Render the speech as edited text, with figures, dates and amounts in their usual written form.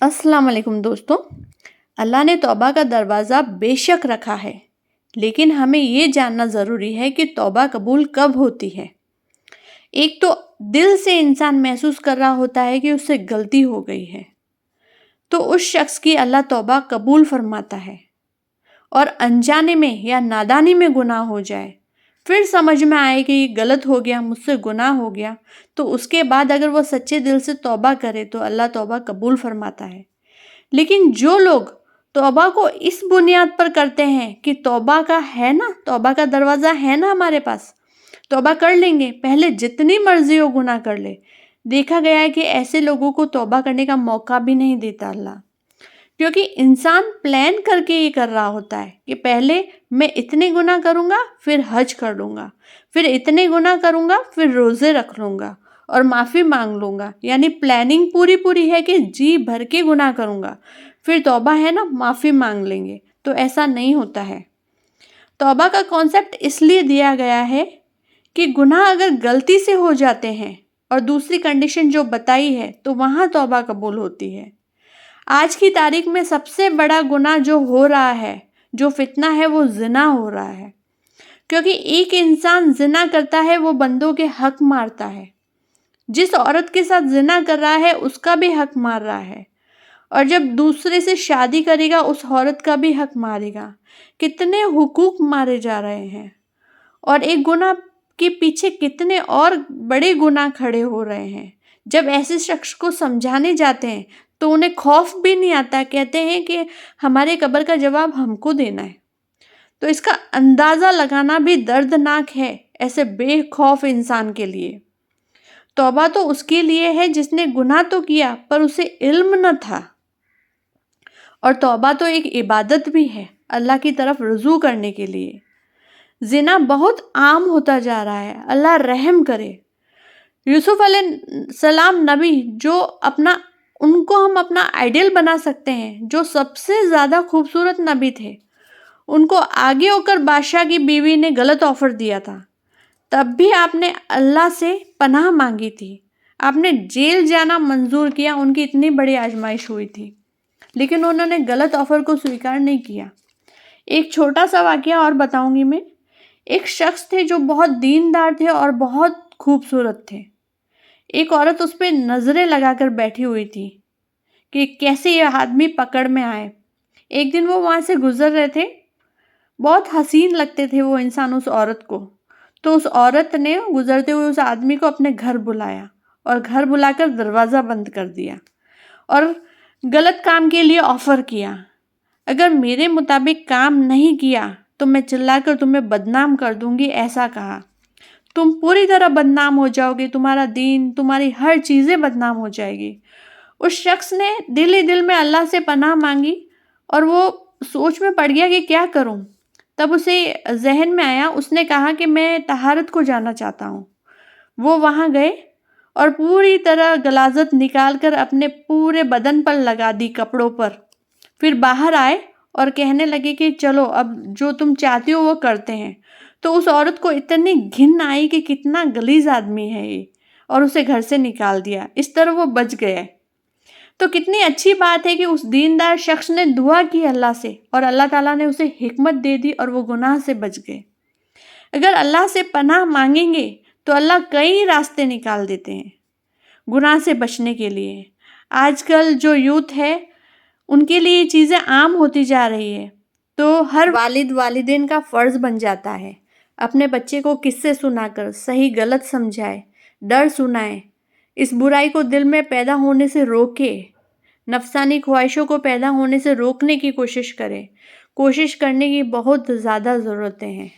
अस्सलाम वालेकुम दोस्तों। अल्लाह ने तौबा का दरवाज़ा बेशक रखा है, लेकिन हमें ये जानना ज़रूरी है कि तौबा कबूल कब होती है। एक तो दिल से इंसान महसूस कर रहा होता है कि उससे गलती हो गई है, तो उस शख्स की अल्लाह तौबा कबूल फरमाता है। और अनजाने में या नादानी में गुनाह हो जाए, फिर समझ में आए कि ये गलत हो गया, मुझसे गुनाह हो गया, तो उसके बाद अगर वो सच्चे दिल से तौबा करे तो अल्लाह तौबा कबूल फरमाता है। लेकिन जो लोग तौबा को इस बुनियाद पर करते हैं कि तौबा का है ना, तौबा का दरवाज़ा है ना हमारे पास, तौबा कर लेंगे, पहले जितनी मर्जी हो गुनाह कर ले, देखा गया है कि ऐसे लोगों को तौबा करने का मौका भी नहीं देता अल्लाह। क्योंकि इंसान प्लान करके ये कर रहा होता है कि पहले मैं इतने गुनाह करूँगा, फिर हज कर लूँगा, फिर इतने गुनाह करूँगा, फिर रोज़े रख लूँगा और माफ़ी मांग लूँगा। यानी प्लानिंग पूरी है कि जी भर के गुनाह करूँगा, फिर तौबा है ना, माफ़ी मांग लेंगे। तो ऐसा नहीं होता है। तौबा का कॉन्सेप्ट इसलिए दिया गया है कि गुनाह अगर गलती से हो जाते हैं और दूसरी कंडीशन जो बताई है, तो वहाँ तौबा कबूल होती है। आज की तारीख में सबसे बड़ा गुनाह जो हो रहा है, जो फितना है, वो ज़िना हो रहा है। क्योंकि एक इंसान ज़िना करता है, वो बंदों के हक मारता है। जिस औरत के साथ ज़िना कर रहा है, उसका भी हक मार रहा है, और जब दूसरे से शादी करेगा, उस औरत का भी हक मारेगा। कितने हुकूक मारे जा रहे हैं, और एक गुनाह के पीछे कितने और बड़े गुनाह खड़े हो रहे हैं। जब ऐसे शख्स को समझाने जाते हैं तो उन्हें खौफ भी नहीं आता, कहते हैं कि हमारे कब्र का जवाब हमको देना है। तो इसका अंदाज़ा लगाना भी दर्दनाक है ऐसे बेखौफ इंसान के लिए। तौबा तो उसके लिए है जिसने गुनाह तो किया पर उसे इल्म न था, और तौबा तो एक इबादत भी है अल्लाह की तरफ रुजू करने के लिए। ज़िना बहुत आम होता जा रहा है, अल्लाह रहम करे। यूसुफ अलैहिस्सलाम नबी, जो उनको हम अपना आइडियल बना सकते हैं, जो सबसे ज़्यादा खूबसूरत नबी थे, उनको आगे होकर बादशाह की बीवी ने गलत ऑफ़र दिया था, तब भी आपने अल्लाह से पनाह मांगी थी। आपने जेल जाना मंजूर किया, उनकी इतनी बड़ी आजमाइश हुई थी, लेकिन उन्होंने गलत ऑफ़र को स्वीकार नहीं किया। एक छोटा सा वाक़या और बताऊंगी मैं। एक शख्स थे जो बहुत दीनदार थे और बहुत खूबसूरत थे। एक औरत उस पर नज़रें लगाकर बैठी हुई थी कि कैसे ये आदमी पकड़ में आए। एक दिन वो वहाँ से गुजर रहे थे, बहुत हसीन लगते थे वो इंसान उस औरत को। तो उस औरत ने गुजरते हुए उस आदमी को अपने घर बुलाया, और घर बुलाकर दरवाज़ा बंद कर दिया, और गलत काम के लिए ऑफ़र किया, अगर मेरे मुताबिक काम नहीं किया तो मैं चिल्लाकर तुम्हें बदनाम कर दूंगी, ऐसा कहा। तुम पूरी तरह बदनाम हो जाओगे, तुम्हारा दीन, तुम्हारी हर चीज़ें बदनाम हो जाएगी। उस शख्स ने दिल ही दिल में अल्लाह से पनाह मांगी, और वो सोच में पड़ गया कि क्या करूं। तब उसे जहन में आया, उसने कहा कि मैं तहारत को जाना चाहता हूं। वो वहां गए और पूरी तरह गलाजत निकाल कर अपने पूरे बदन पर लगा दी, कपड़ों पर। फिर बाहर आए और कहने लगे कि चलो अब जो तुम चाहती हो वो करते हैं। तो उस औरत को इतनी घिन आई कि कितना गलीज आदमी है ये, और उसे घर से निकाल दिया। इस तरह वो बच गए। तो कितनी अच्छी बात है कि उस दीनदार शख्स ने दुआ की अल्लाह से, और अल्लाह ताला ने उसे हिकमत दे दी और वो गुनाह से बच गए। अगर अल्लाह से पनाह मांगेंगे तो अल्लाह कई रास्ते निकाल देते हैं गुनाह से बचने के लिए। आजकल जो यूथ है, उनके लिए ये चीज़ें आम होती जा रही है। तो हर वालिद वालिदैन का फ़र्ज़ बन जाता है अपने बच्चे को किस्से सुनाकर सही गलत समझाए, डर सुनाए, इस बुराई को दिल में पैदा होने से रोके, नफसानी ख्वाहिशों को पैदा होने से रोकने की कोशिश करे। कोशिश करने की बहुत ज़्यादा ज़रूरतें हैं।